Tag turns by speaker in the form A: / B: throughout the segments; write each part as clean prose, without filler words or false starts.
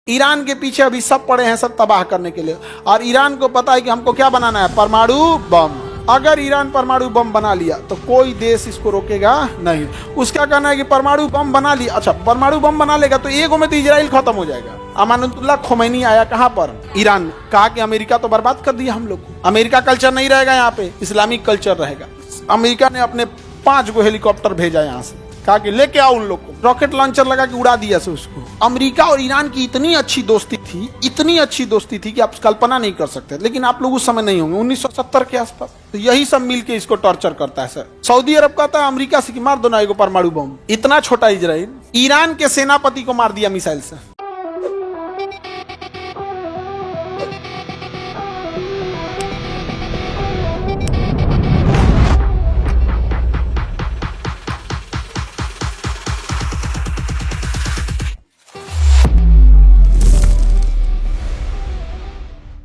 A: Iran के पीछे अभी सब पड़े हैं सब तबाह करने के लिए, और ईरान को पता है कि हमको क्या बनाना है, परमाणु बम। अगर ईरान परमाणु बम बना लिया तो कोई देश इसको रोकेगा नहीं। उसका कहना है कि परमाणु बम बना लिया, अच्छा परमाणु बम बना लेगा तो एक में तो इजराइल खत्म हो जाएगा। अमानुल्लाह खोमैनी आया कहाँ पर, ईरान, कहा कि अमेरिका तो बर्बाद कर दिया हम लोग को, अमेरिका कल्चर नहीं रहेगा यहाँ पे, इस्लामिक कल्चर रहेगा। अमेरिका ने अपने 5 गो हेलीकॉप्टर भेजा यहाँ से, कहा कि लेके आओ उन लोग को, रॉकेट लॉन्चर लगा के उड़ा दिया से उसको। अमेरिका और ईरान की इतनी अच्छी दोस्ती थी, इतनी अच्छी दोस्ती थी कि आप कल्पना नहीं कर सकते। लेकिन आप लोग उस समय नहीं होंगे, 1970 के आसपास। तो यही सब मिलके इसको टॉर्चर करता है सर। सऊदी अरब कहता है अमेरिका से कि मार दो ना एगो परमाणु बम। इतना छोटा इजराइल ईरान के सेनापति को मार दिया मिसाइल से।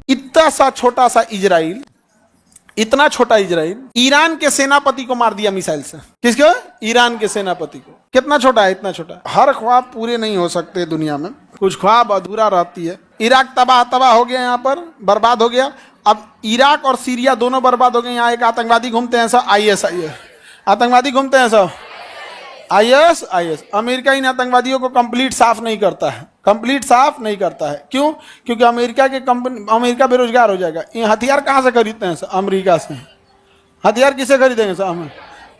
A: इतना सा छोटा सा इजराइल, इतना छोटा इजराइल ईरान के सेनापति को मार दिया मिसाइल से। किसको? ईरान के सेनापति को। कितना छोटा है, इतना छोटा। हर ख्वाब पूरे नहीं हो सकते दुनिया में, कुछ ख्वाब अधूरा रहती है। इराक तबाह हो गया, यहाँ पर बर्बाद हो गया। अब इराक और सीरिया दोनों बर्बाद हो गए। यहाँ एक आतंकवादी घूमते हैं सब, IS आतंकवादी घूमते हैं सब, IS। अमेरिका इन आतंकवादियों को कंप्लीट साफ नहीं करता है, कंप्लीट साफ नहीं करता है। क्यों? क्योंकि अमेरिका बेरोजगार हो जाएगा। ये हथियार कहाँ से खरीदते हैं सर? अमेरिका से। हथियार किसे खरीदेंगे सर?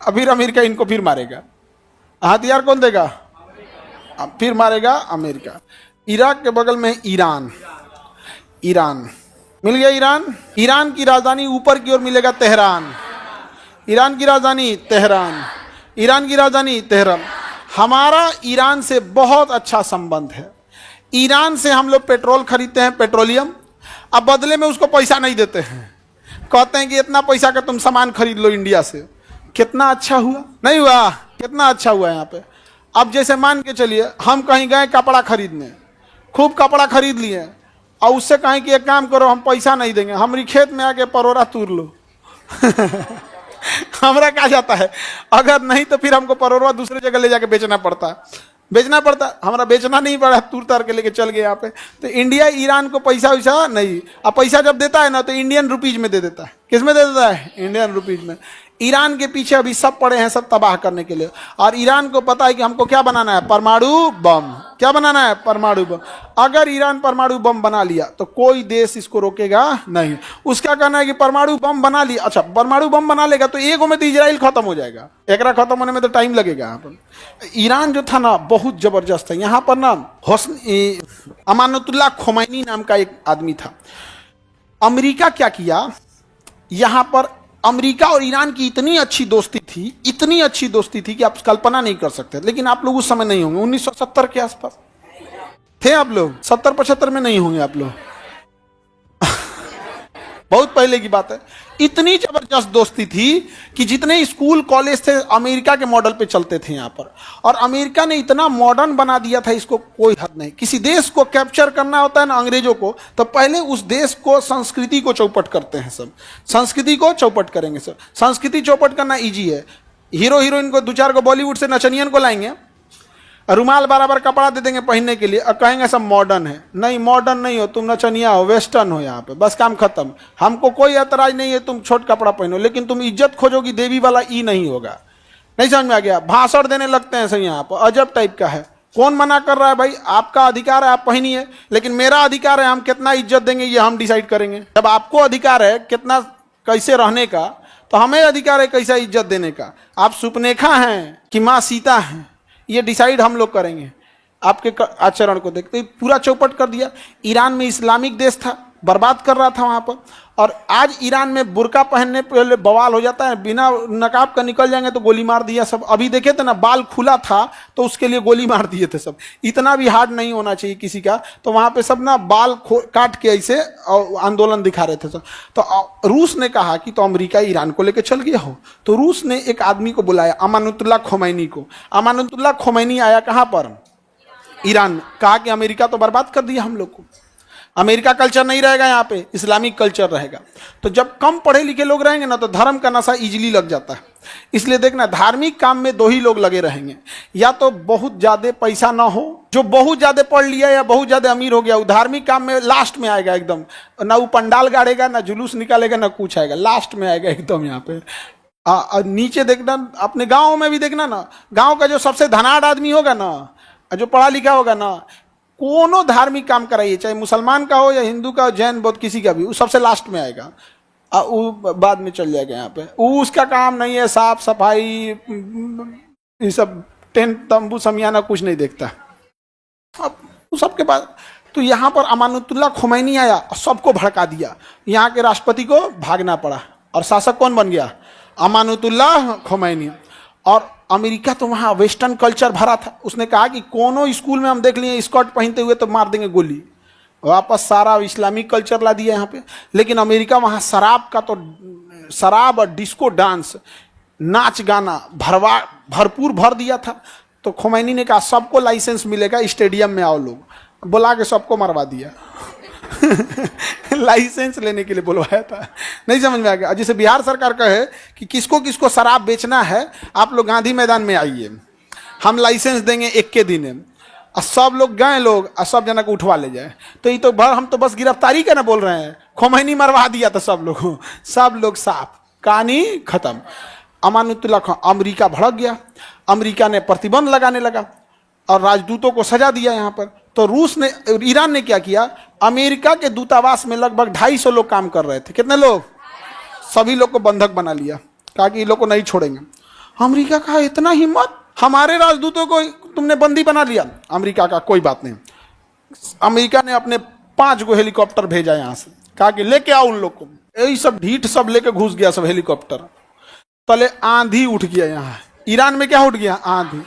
A: फिर अमेरिका इनको फिर मारेगा। हथियार कौन देगा? फिर मारेगा अमेरिका। इराक के बगल में ईरान मिल गया। ईरान की राजधानी ऊपर की ओर मिलेगा तेहरान। ईरान की राजधानी तेहरान। हमारा ईरान से बहुत अच्छा संबंध है। ईरान से हम लोग पेट्रोल खरीदते हैं, पेट्रोलियम। अब बदले में उसको पैसा नहीं देते हैं, कहते हैं कि इतना पैसा का तुम सामान खरीद लो इंडिया से। कितना अच्छा हुआ, नहीं हुआ? कितना अच्छा हुआ यहाँ पे। अब जैसे मान के चलिए हम कहीं गए कपड़ा खरीदने, खूब कपड़ा खरीद लिए, और उससे कहें कि एक काम करो हम पैसा नहीं देंगे, हमारी खेत में आके परोरा तूर लो। हमरा कहा जाता है, अगर नहीं तो फिर हमको परोरा दूसरे जगह ले जाके बेचना पड़ता। हमारा बेचना नहीं पड़ा, तूर तार के लेके चल गए यहाँ पे। तो इंडिया ईरान को पैसा वैसा नहीं, अब पैसा जब देता है ना तो इंडियन रुपीज में दे देता है। किस में दे देता है? इंडियन रुपीज में। ईरान के पीछे अभी सब पड़े हैं सब तबाह करने के लिए, और ईरान को पता है कि हमको क्या बनाना है, परमाणु बम। क्या बनाना है? परमाणु बम। अगर ईरान परमाणु बम बना लिया तो कोई देश इसको रोकेगा नहीं। उसका कहना है कि परमाणु बम बना लिया, अच्छा परमाणु बम बना लेगा तो एक में तो इजराइल खत्म हो जाएगा। एक खत्म होने में तो टाइम लगेगा। यहाँ पर ईरान जो था ना बहुत जबरदस्त है। यहाँ पर ना अमानुल्लाह खोमैनी नाम का एक आदमी था। अमेरिका क्या किया, यहाँ पर अमेरिका और ईरान की इतनी अच्छी दोस्ती थी कि आप कल्पना नहीं कर सकते। लेकिन आप लोग उस समय नहीं होंगे, 1970 के आसपास थे आप लोग, 70-75 में नहीं होंगे आप लोग। बहुत पहले की बात है। इतनी जबरदस्त दोस्ती थी कि जितने स्कूल कॉलेज थे अमेरिका के मॉडल पे चलते थे यहाँ पर। और अमेरिका ने इतना मॉडर्न बना दिया था, इसको कोई हद नहीं। किसी देश को कैप्चर करना होता है ना अंग्रेजों को, तो पहले उस देश को संस्कृति को चौपट करते हैं सब। संस्कृति को चौपट करेंगे सब। संस्कृति चौपट करना ईजी है। हीरो हीरोइन को 2-4 को बॉलीवुड से नचनियन को लाएंगे, रुमाल बराबर कपड़ा दे देंगे पहनने के लिए, और कहेंगे सब मॉडर्न है। नहीं, मॉडर्न नहीं हो तुम, नचनिया हो, वेस्टर्न हो यहाँ पे, बस काम खत्म। हमको कोई ऐतराज नहीं है तुम छोट कपड़ा पहनो, लेकिन तुम इज्जत खोजोगी देवी वाला ई नहीं होगा। नहीं समझ में आ गया? भाषण देने लगते हैं सही यहाँ पर, अजब टाइप का है। कौन मना कर रहा है भाई? आपका अधिकार है आप पहनिए, लेकिन मेरा अधिकार है हम कितना इज्जत देंगे ये हम डिसाइड करेंगे। जब आपको अधिकार है कितना कैसे रहने का, तो हमें अधिकार है कैसा इज्जत देने का। आप सुपनेखा हैं कि माँ सीता हैं, ये डिसाइड हम लोग करेंगे। आपके आचरण को देखते ही पूरा चौपट कर दिया। ईरान में इस्लामिक देश था, बर्बाद कर रहा था वहाँ पर। और आज ईरान में बुर्का पहनने पे बवाल हो जाता है, बिना नकाब का निकल जाएंगे तो गोली मार दिया सब। अभी देखे थे ना, बाल खुला था तो उसके लिए गोली मार दिए थे सब। इतना भी हार्ड नहीं होना चाहिए किसी का। तो वहाँ पे सब ना बाल काट के ऐसे आंदोलन दिखा रहे थे सब। तो रूस ने कहा कि तो अमेरिका ईरान को लेकर चल गया हो, तो रूस ने एक आदमी को बुलाया, अमानुल्लाह खोमैनी को। अमानुल्लाह खोमैनी आया कहाँ पर? ईरान। कहा कि अमेरिका तो बर्बाद कर दिया हम लोग को, अमेरिका कल्चर नहीं रहेगा, यहाँ पे इस्लामिक कल्चर रहेगा। तो जब कम पढ़े लिखे लोग रहेंगे ना तो धर्म का नशा इजीली लग जाता है। इसलिए देखना, धार्मिक काम में दो ही लोग लगे रहेंगे, या तो बहुत ज्यादा पैसा ना हो, जो बहुत ज्यादा पढ़ लिया या बहुत ज्यादा अमीर हो गया, वो धार्मिक काम में लास्ट में आएगा एकदम, ना वो पंडाल गाड़ेगा, ना जुलूस निकालेगा, ना कुछ आएगा, लास्ट में आएगा एकदम यहाँ पे। नीचे देखना, अपने गाँव में भी देखना ना, गाँव का जो सबसे धनाढ़ आदमी होगा ना, जो पढ़ा लिखा होगा ना, कोनो धार्मिक काम कराइए, चाहे मुसलमान का हो या हिंदू का, जैन बौद्ध किसी का भी, वो सबसे लास्ट में आएगा, वो बाद में चल जाएगा यहाँ पे। वो उसका काम नहीं है साफ सफाई, ये सब टेंट तंबू समियाना कुछ नहीं देखता। अब सबके पास, तो यहाँ पर अमानुतुल्लाह खुमैनी आया और सबको भड़का दिया, यहाँ के राष्ट्रपति को भागना पड़ा, और शासक कौन बन गया? अमानुतुल्लाह खुमैनी। और अमेरिका तो वहाँ वेस्टर्न कल्चर भरा था, उसने कहा कि कोनो स्कूल में हम देख लिए स्कर्ट पहनते हुए तो मार देंगे गोली। वापस सारा इस्लामिक कल्चर ला दिया यहाँ पे। लेकिन अमेरिका वहाँ शराब का तो, शराब और डिस्को डांस, नाच गाना भरपूर भर दिया था। तो खुमैनी ने कहा सबको लाइसेंस मिलेगा, स्टेडियम में आओ लोग, बुला के सबको मरवा दिया। लाइसेंस लेने के लिए बुलवाया था, नहीं समझ में आ गया। जैसे बिहार सरकार कहे कि किसको किसको शराब बेचना है, आप लोग गांधी मैदान में आइए, हम लाइसेंस देंगे 1 के दिन, और सब लोग गए लोग, और सब जना को उठवा ले जाए। तो ये तो हम तो बस गिरफ्तारी का ना बोल रहे हैं, खुमैनी मरवा दिया था सब लोग साफ, कहानी खत्म। अमानुतुल्लाह, अमेरिका भड़क गया, अमेरिका ने प्रतिबंध लगाने लगा और राजदूतों को सजा दिया यहाँ पर। तो रूस ने, ईरान ने क्या किया, अमेरिका के दूतावास में लगभग 250 लोग काम कर रहे थे। कितने लोग? सभी लोग को बंधक बना लिया, कहा कि ये लोग को नहीं छोड़ेंगे। अमेरिका का इतना हिम्मत, हमारे राजदूतों को तुमने बंदी बना लिया। अमेरिका का कोई बात नहीं, अमेरिका ने अपने 5 गो हेलीकॉप्टर भेजा यहाँ से, कहा कि लेके आओ उन लोग को। यही सब ढीठ सब लेके घुस गया सब हेलीकॉप्टर तले। आंधी उठ गया यहाँ ईरान में, क्या उठ गया? आंधी।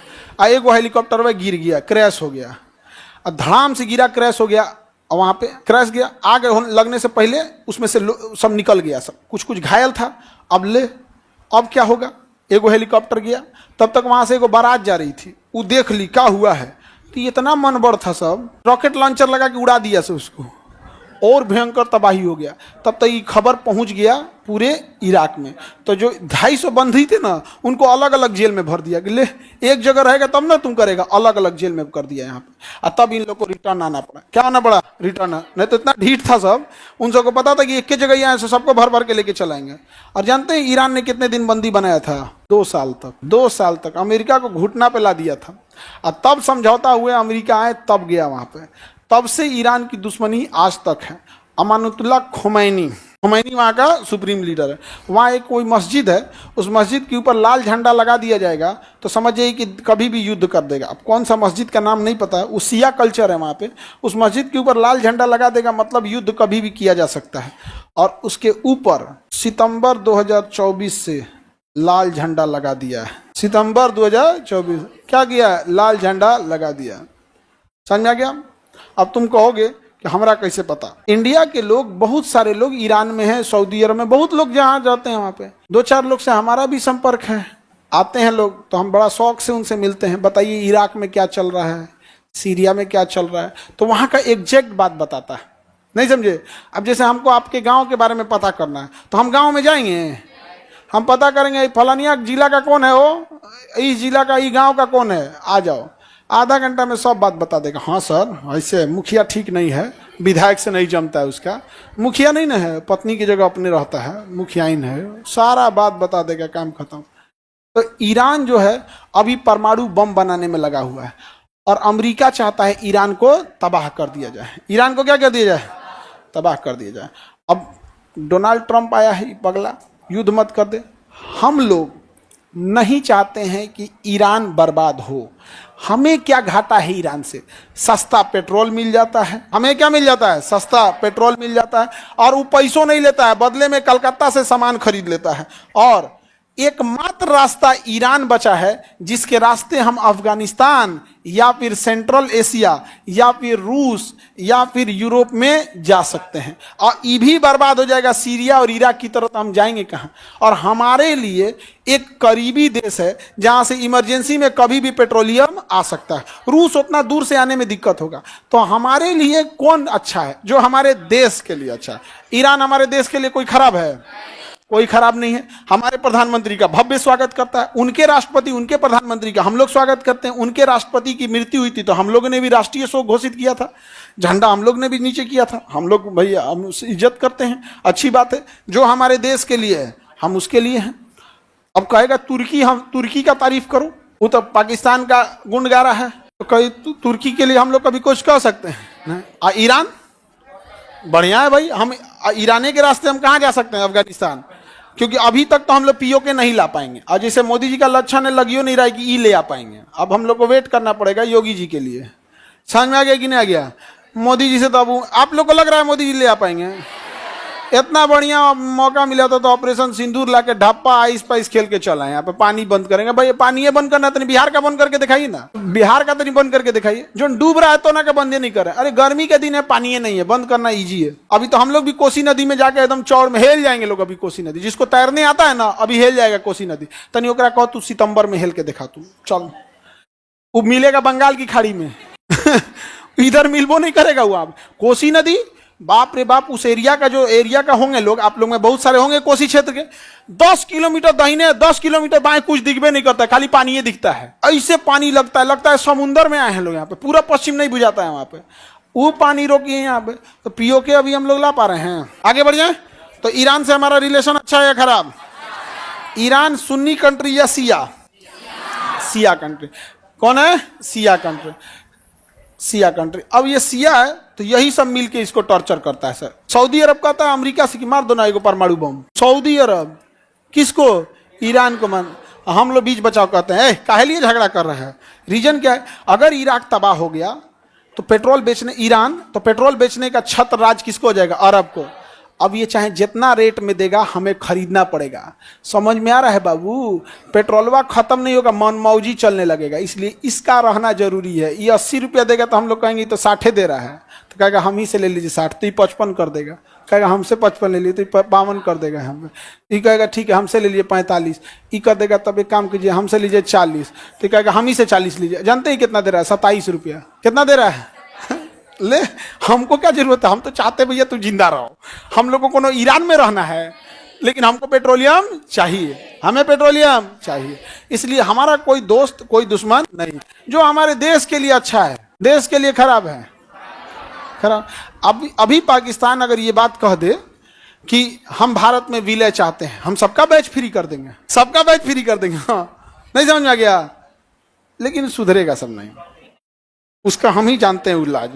A: एक वो हेलीकॉप्टर में गिर गया, क्रैश हो गया, धड़ाम से गिरा, क्रैश हो गया, और वहाँ पे क्रैश गया। आग लगने से पहले उसमें से सब निकल गया, सब कुछ घायल था। अब क्या होगा? एगो हेलीकॉप्टर गया, तब तक वहाँ से एगो बारात जा रही थी, वो देख ली क्या हुआ है, तो इतना मनबड़ था, सब रॉकेट लॉन्चर लगा के उड़ा दिया से उसको, और भयंकर तबाही हो गया। तब तक ये खबर पहुंच गया पूरे इराक में। तो जो 250 बंदी थे ना, उनको अलग अलग जेल में भर दिया कि ले, एक जगह रहेगा तब ना तुम करेगा, अलग अलग जेल में कर दिया यहाँ पे। और तब इन लोग को रिटर्न आना पड़ा। क्या आना पड़ा? रिटर्न। नहीं तो इतना ढीठ था सब, उन सबको पता था कि एक ही जगह यहाँ से सबको भर भर के लेके चलाएंगे। और जानते हैं ईरान ने कितने दिन बंदी बनाया था? 2 साल तक। 2 साल तक अमेरिका को घुटना पे ला दिया था। और तब समझौता हुए अमेरिका आए, तब गया वहाँ पे। तब से ईरान की दुश्मनी आज तक है। अमानुतुल्लाह खुमैनी वहाँ का सुप्रीम लीडर है। वहाँ एक कोई मस्जिद है, उस मस्जिद के ऊपर लाल झंडा लगा दिया जाएगा तो समझ जाइए कि कभी भी युद्ध कर देगा। अब कौन सा मस्जिद का नाम नहीं पता है, वो शिया कल्चर है वहाँ पे। उस मस्जिद के ऊपर लाल झंडा लगा देगा मतलब युद्ध कभी भी किया जा सकता है। और उसके ऊपर सितंबर 2024 से लाल झंडा लगा दिया है। सितंबर 2024 क्या किया है? लाल झंडा लगा दिया। समझ में आ गया? अब तुम कहोगे कि हमरा कैसे पता? इंडिया के लोग, बहुत सारे लोग ईरान में हैं, सऊदी अरब में, बहुत लोग जहाँ जाते हैं वहाँ पे 2-4 लोग से हमारा भी संपर्क है। आते हैं लोग तो हम बड़ा शौक से उनसे मिलते हैं, बताइए इराक में क्या चल रहा है, सीरिया में क्या चल रहा है, तो वहाँ का एग्जैक्ट बात बताता है। नहीं समझे? अब जैसे हमको आपके गाँव के बारे में पता करना है तो हम गाँव में जाएंगे, हम पता करेंगे फलानिया जिला का कौन है, वो इस जिला का, इस गाँव का कौन है, आ जाओ। आधा घंटा में सब बात बता देगा। हाँ सर, ऐसे मुखिया ठीक नहीं है, विधायक से नहीं जमता है उसका, मुखिया नहीं ना है, पत्नी की जगह अपने रहता है, मुखियाइन है, सारा बात बता देगा, काम खत्म। तो ईरान जो है अभी परमाणु बम बनाने में लगा हुआ है और अमेरिका चाहता है ईरान को तबाह कर दिया जाए। ईरान को क्या कर दिया जाए? तबाह कर दिया जाए। अब डोनाल्ड ट्रंप आया है, पगला, युद्ध मत कर दे। हम लोग नहीं चाहते हैं कि ईरान बर्बाद हो। हमें क्या घाटा है ईरान से? सस्ता पेट्रोल मिल जाता है। हमें क्या मिल जाता है? सस्ता पेट्रोल मिल जाता है, और वो पैसों नहीं लेता है, बदले में कलकत्ता से सामान खरीद लेता है। और एकमात्र रास्ता ईरान बचा है जिसके रास्ते हम अफगानिस्तान या फिर सेंट्रल एशिया या फिर रूस या फिर यूरोप में जा सकते हैं, और ये भी बर्बाद हो जाएगा सीरिया और इराक की तरफ, तो हम जाएंगे कहाँ। और हमारे लिए एक करीबी देश है जहाँ से इमरजेंसी में कभी भी पेट्रोलियम आ सकता है। रूस उतना दूर से आने में दिक्कत होगा, तो हमारे लिए कौन अच्छा है? जो हमारे देश के लिए अच्छा है। ईरान हमारे देश के लिए कोई खराब है? कोई खराब नहीं है। हमारे प्रधानमंत्री का भव्य स्वागत करता है, उनके राष्ट्रपति उनके प्रधानमंत्री का हम लोग स्वागत करते हैं। उनके राष्ट्रपति की मृत्यु हुई थी तो हम लोगों ने भी राष्ट्रीय शोक घोषित किया था, झंडा हम लोग ने भी नीचे किया था। हम लोग भैया हम इज्जत करते हैं, अच्छी बात है। जो हमारे देश के लिए है हम उसके लिए हैं। अब कहेगा तुर्की, हम तुर्की का तारीफ करो, वो तो पाकिस्तान का गुण गा रहा है, तो कहीं तुर्की के लिए हम लोग कभी कुछ कह सकते हैं? ईरान बढ़िया है भाई, हम ईरानी के रास्ते हम कहाँ जा सकते हैं? अफगानिस्तान, क्योंकि अभी तक तो हम लोग पीओके नहीं ला पाएंगे, और जैसे मोदी जी का लक्षण है लगियो नहीं रहा है कि ई ले आ पाएंगे। अब हम लोग को वेट करना पड़ेगा योगी जी के लिए। समझ में आ गया कि नहीं आ गया? मोदी जी से तो अब आप लोग को लग रहा है मोदी जी ले आ पाएंगे? इतना बढ़िया मौका मिला था तो ऑपरेशन सिंदूर ला के ढप्पा आइस पाइस खेल के चला है। यहाँ पे पानी बंद करेंगे भाई, पानी ये बंद करना तो नहीं, बिहार का बंद करके दिखाइए ना, बिहार का तो नहीं बंद करके दिखाइए। जो डूब रहा है तो ना का बंद नहीं कर रहा है। अरे गर्मी के दिन है, पानी नहीं है, बंद करना ईजी है। अभी तो हम लोग भी कोसी नदी में जाके एकदम चौड़ में हेल जाएंगे लोग। अभी कोसी नदी जिसको तैरने आता है ना अभी हेल जाएगा कोसी नदी। तनी ओकरा कहो तू सितंबर में हेल के दिखा, तू चल, वो मिलेगा बंगाल की खाड़ी में इधर मिलबो नहीं करेगा वो। आप कोसी नदी, बाप रे बाप, उस एरिया का जो एरिया का होंगे लोग, आप लोग में बहुत सारे होंगे कोसी क्षेत्र के, 10 किलोमीटर दाहिने 10 किलोमीटर बाएं कुछ दिखबे नहीं करता, खाली पानी ये दिखता है। ऐसे पानी लगता है समुंदर में आए हैं लोग यहाँ पे, पूरा पश्चिम नहीं बुझाता है वहां पे, वो पानी रोकिए यहाँ पे। तो पीओके अभी हम लोग ला पा रहे हैं। आगे बढ़ जाए तो ईरान से हमारा रिलेशन अच्छा है या खराब? ईरान सुन्नी कंट्री या शिया? शिया कंट्री। कौन है? शिया कंट्री, शिया कंट्री। अब ये शिया है तो यही सब मिलके इसको टॉर्चर करता है सर। सऊदी अरब कहता है अमेरिका से कि मार दो ना एगो परमाणु बम। सऊदी अरब किसको? ईरान को। मान हम लोग बीच बचाव कहते हैं, काहे लिए झगड़ा कर रहे हैं? रीजन क्या है? अगर इराक तबाह हो गया तो पेट्रोल बेचने, ईरान तो पेट्रोल बेचने का छत्र राज किसको हो जाएगा? अरब को। अब ये चाहे जितना रेट में देगा हमें खरीदना पड़ेगा। समझ में आ रहा है बाबू? पेट्रोलवा खत्म नहीं होगा, मनमौजी चलने लगेगा, इसलिए इसका रहना जरूरी है। ये 80 रुपया देगा तो हम लोग कहेंगे तो 60 दे रहा है, तो कहेगा हम ही से ले लीजिए 60, तो ये 55 कर देगा। कहेगा हमसे 55 ले लीजिए तो 52 कर देगा हमें। ये कहेगा ठीक है हमसे ले लीजिए 45, ये कर देगा तब एक काम कीजिए हमसे लीजिए 40, तो कहेगा हम ही से 40 लीजिए। जानते ही कितना दे रहा है? 27 रुपया। कितना दे रहा है? ले, हमको क्या जरूरत है? हम तो चाहते भैया तू जिंदा रहो, हम लोगों को ईरान में रहना है, लेकिन हमको पेट्रोलियम चाहिए, हमें पेट्रोलियम चाहिए। इसलिए हमारा कोई दोस्त कोई दुश्मन नहीं, जो हमारे देश के लिए अच्छा है देश के लिए खराब है खराब। अभी पाकिस्तान अगर ये बात कह दे कि हम भारत में विलय चाहते हैं, हम सबका बैच फ्री कर देंगे, सबका बैच फ्री कर देंगे। हाँ, नहीं समझ में आ गया? लेकिन सुधरेगा सब नहीं, उसका हम ही जानते हैं इलाज।